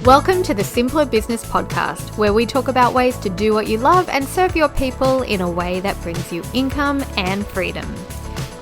Welcome to the Simpler Business Podcast, where we talk about ways to do what you love and serve your people in a way that brings you income and freedom.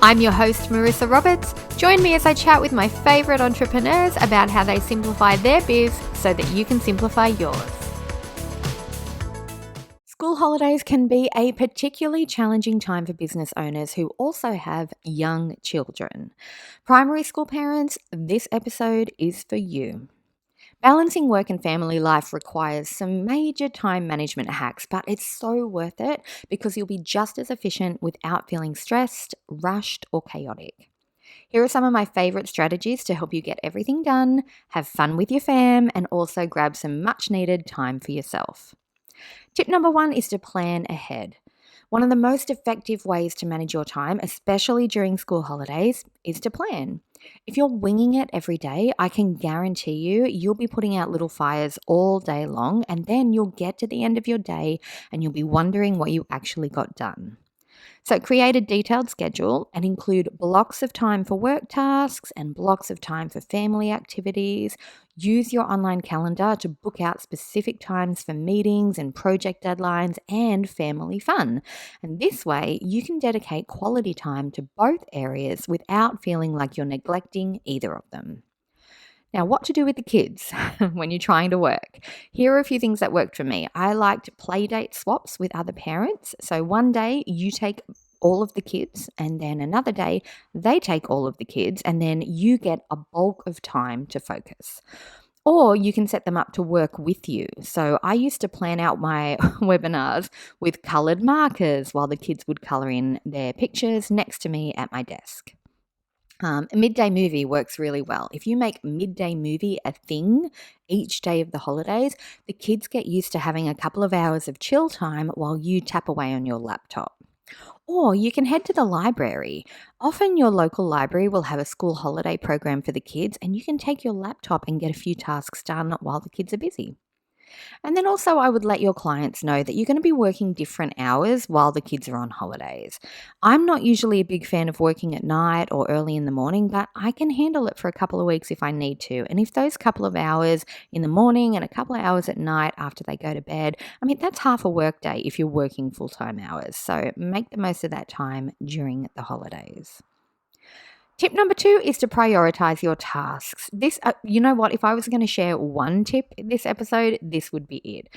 I'm your host, Marissa Roberts. Join me as I chat with my favorite entrepreneurs about how they simplify their biz so that you can simplify yours. School holidays can be a particularly challenging time for business owners who also have young children. Primary school parents, this episode is for you. Balancing work and family life requires some major time management hacks, but it's so worth it because you'll be just as efficient without feeling stressed, rushed, or chaotic. Here are some of my favorite strategies to help you get everything done, have fun with your fam, and also grab some much needed time for yourself. Tip number 1 is to plan ahead. One of the most effective ways to manage your time, especially during school holidays, is to plan. If you're winging it every day, I can guarantee you'll be putting out little fires all day long, and then you'll get to the end of your day and you'll be wondering what you actually got done. So create a detailed schedule and include blocks of time for work tasks and blocks of time for family activities. Use your online calendar to book out specific times for meetings and project deadlines and family fun. And this way, you can dedicate quality time to both areas without feeling like you're neglecting either of them. Now, what to do with the kids when you're trying to work? Here are a few things that worked for me. I liked play date swaps with other parents. So one day you take all of the kids and then another day they take all of the kids and then you get a bulk of time to focus. Or you can set them up to work with you. So I used to plan out my webinars with coloured markers while the kids would colour in their pictures next to me at my desk. A midday movie works really well. If you make midday movie a thing each day of the holidays, the kids get used to having a couple of hours of chill time while you tap away on your laptop. Or you can head to the library. Often your local library will have a school holiday program for the kids, and you can take your laptop and get a few tasks done while the kids are busy. And then also I would let your clients know that you're going to be working different hours while the kids are on holidays. I'm not usually a big fan of working at night or early in the morning, but I can handle it for a couple of weeks if I need to. And if those couple of hours in the morning and a couple of hours at night after they go to bed, that's half a work day if you're working full-time hours. So make the most of that time during the holidays. Tip number 2 is to prioritize your tasks. You know what? If I was going to share one tip in this episode, this would be it.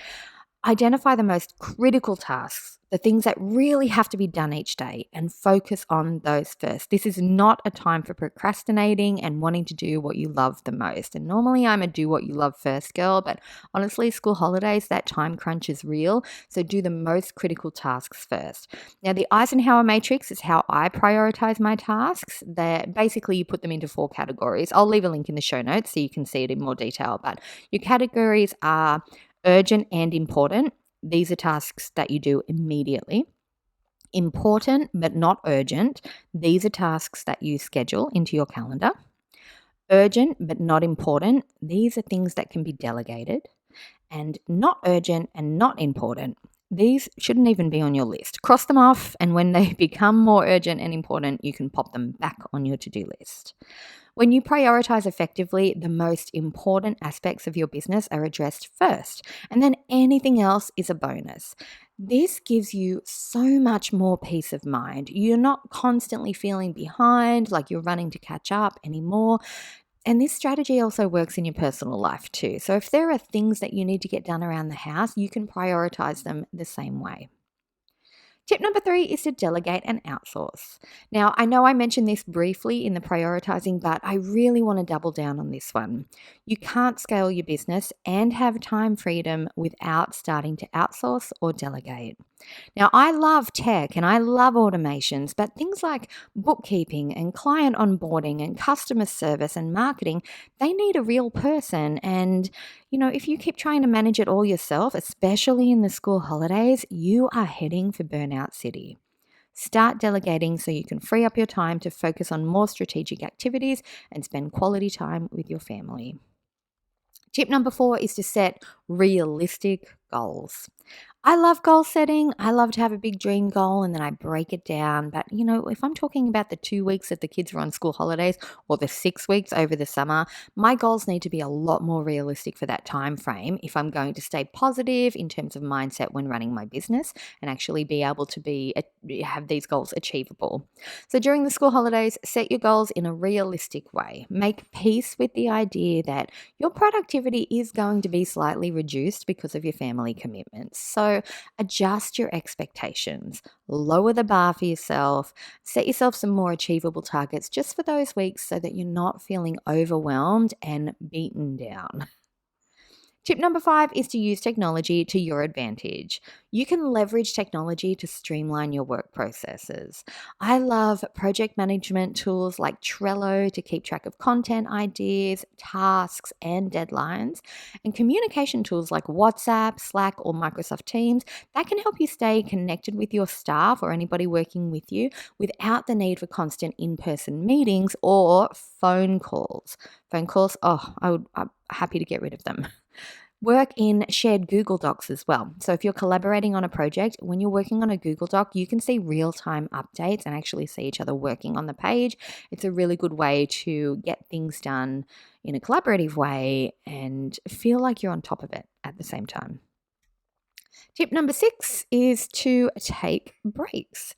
Identify the most critical tasks, the things that really have to be done each day, and focus on those first. This is not a time for procrastinating and wanting to do what you love the most. And normally I'm a do what you love first girl, but honestly, school holidays, that time crunch is real. So do the most critical tasks first. Now, the Eisenhower matrix is how I prioritize my tasks. Basically, you put them into 4 categories. I'll leave a link in the show notes so you can see it in more detail. But your categories are urgent and important. These are tasks that you do immediately. Important but not urgent. These are tasks that you schedule into your calendar. Urgent but not important. These are things that can be delegated. And not urgent and not important. These shouldn't even be on your list. Cross them off, and when they become more urgent and important, you can pop them back on your to-do list. When you prioritize effectively, the most important aspects of your business are addressed first, and then anything else is a bonus. This gives you so much more peace of mind. You're not constantly feeling behind, like you're running to catch up anymore. And this strategy also works in your personal life too. So if there are things that you need to get done around the house, you can prioritize them the same way. Tip number 3 is to delegate and outsource. Now, I know I mentioned this briefly in the prioritizing, but I really want to double down on this one. You can't scale your business and have time freedom without starting to outsource or delegate. Now, I love tech and I love automations, but things like bookkeeping and client onboarding and customer service and marketing, they need a real person. And, if you keep trying to manage it all yourself, especially in the school holidays, you are heading for Burnout City. Start delegating so you can free up your time to focus on more strategic activities and spend quality time with your family. Tip number 4 is to set realistic goals. I love goal setting. I love to have a big dream goal and then I break it down. But, if I'm talking about the 2 weeks that the kids are on school holidays or the 6 weeks over the summer, my goals need to be a lot more realistic for that time frame if I'm going to stay positive in terms of mindset when running my business and actually be able to have these goals achievable. So during the school holidays, set your goals in a realistic way. Make peace with the idea that your productivity is going to be slightly reduced because of your family commitments. So adjust your expectations, lower the bar for yourself, set yourself some more achievable targets just for those weeks so that you're not feeling overwhelmed and beaten down. Tip number 5 is to use technology to your advantage. You can leverage technology to streamline your work processes. I love project management tools like Trello to keep track of content ideas, tasks, and deadlines, and communication tools like WhatsApp, Slack, or Microsoft Teams that can help you stay connected with your staff or anybody working with you without the need for constant in-person meetings or phone calls. Phone calls, I'm happy to get rid of them. Work in shared Google Docs as well. So if you're collaborating on a project, when you're working on a Google Doc, you can see real-time updates and actually see each other working on the page. It's a really good way to get things done in a collaborative way and feel like you're on top of it at the same time. Tip number 6 is to take breaks.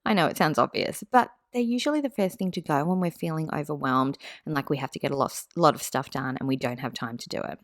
I know it sounds obvious, but they're usually the first thing to go when we're feeling overwhelmed and like we have to get a lot of stuff done and we don't have time to do it.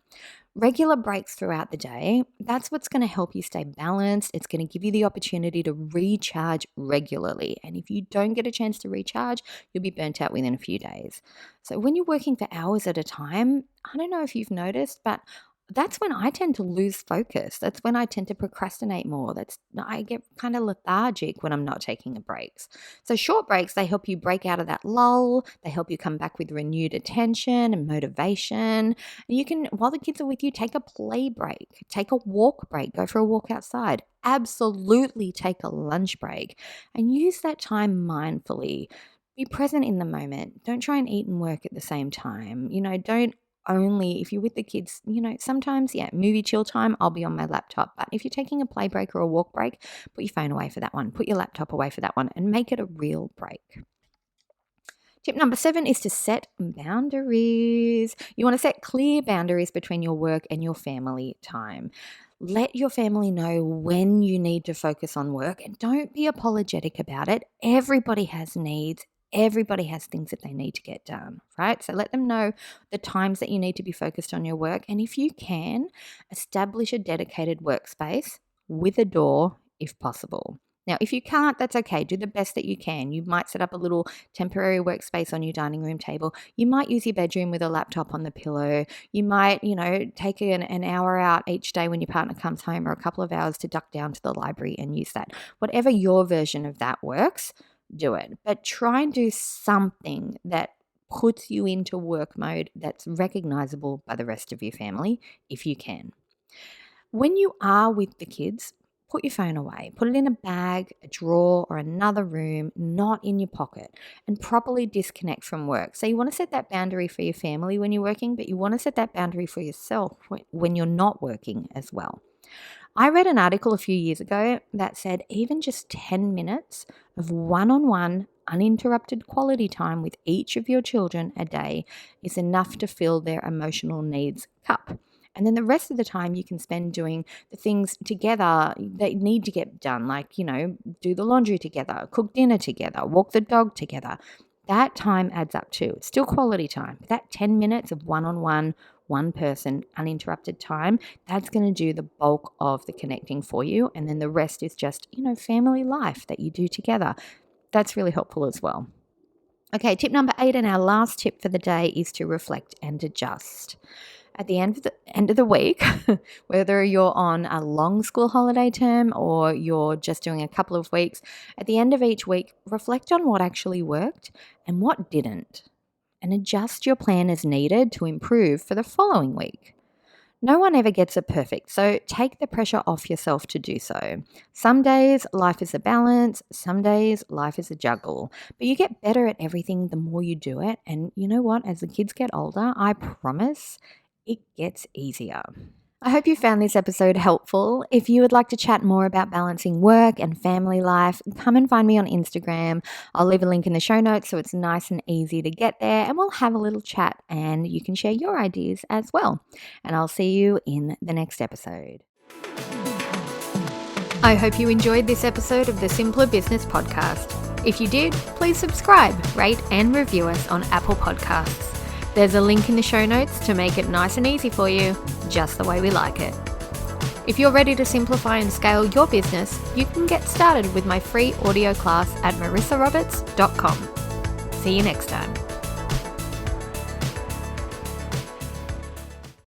Regular breaks throughout the day, that's what's going to help you stay balanced. It's going to give you the opportunity to recharge regularly. And if you don't get a chance to recharge, you'll be burnt out within a few days. So when you're working for hours at a time, I don't know if you've noticed, but that's when I tend to lose focus. That's when I tend to procrastinate more. I get kind of lethargic when I'm not taking the breaks. So short breaks, they help you break out of that lull. They help you come back with renewed attention and motivation. And you can, while the kids are with you, take a play break, take a walk break, go for a walk outside. Absolutely take a lunch break and use that time mindfully. Be present in the moment. Don't try and eat and work at the same time. Don't only if you're with the kids, sometimes, movie chill time, I'll be on my laptop. But if you're taking a play break or a walk break, put your phone away for that one, put your laptop away for that one, and make it a real break. Tip number 7 is to set boundaries. You want to set clear boundaries between your work and your family time. Let your family know when you need to focus on work and don't be apologetic about it. Everybody has needs. Everybody has things that they need to get done, right? So let them know the times that you need to be focused on your work. And if you can, establish a dedicated workspace with a door if possible. Now, if you can't, that's okay. Do the best that you can. You might set up a little temporary workspace on your dining room table. You might use your bedroom with a laptop on the pillow. You might, take an hour out each day when your partner comes home or a couple of hours to duck down to the library and use that. Whatever your version of that works, do it. But try and do something that puts you into work mode that's recognizable by the rest of your family if you can. When you are with the kids, put your phone away. Put it in a bag, a drawer, or another room, not in your pocket, and properly disconnect from work. So you want to set that boundary for your family when you're working, but you want to set that boundary for yourself when you're not working as well. I read an article a few years ago that said even just 10 minutes of one-on-one uninterrupted quality time with each of your children a day is enough to fill their emotional needs cup. And then the rest of the time you can spend doing the things together that need to get done, like, do the laundry together, cook dinner together, walk the dog together. That time adds up too. It's still quality time. But that 10 minutes of one-on-one, one person, uninterrupted time, that's going to do the bulk of the connecting for you. And then the rest is just, family life that you do together. That's really helpful as well. Okay, tip number 8 and our last tip for the day is to reflect and adjust. At the end of the week, whether you're on a long school holiday term or you're just doing a couple of weeks, at the end of each week, reflect on what actually worked and what didn't, and adjust your plan as needed to improve for the following week. No one ever gets it perfect, so take the pressure off yourself to do so. Some days life is a balance, some days life is a juggle, but you get better at everything the more you do it. And you know what? As the kids get older, I promise it gets easier. I hope you found this episode helpful. If you would like to chat more about balancing work and family life, come and find me on Instagram. I'll leave a link in the show notes so it's nice and easy to get there, and we'll have a little chat and you can share your ideas as well. And I'll see you in the next episode. I hope you enjoyed this episode of the Simpler Business Podcast. If you did, please subscribe, rate and review us on Apple Podcasts. There's a link in the show notes to make it nice and easy for you, just the way we like it. If you're ready to simplify and scale your business, you can get started with my free audio class at marissaroberts.com. See you next time.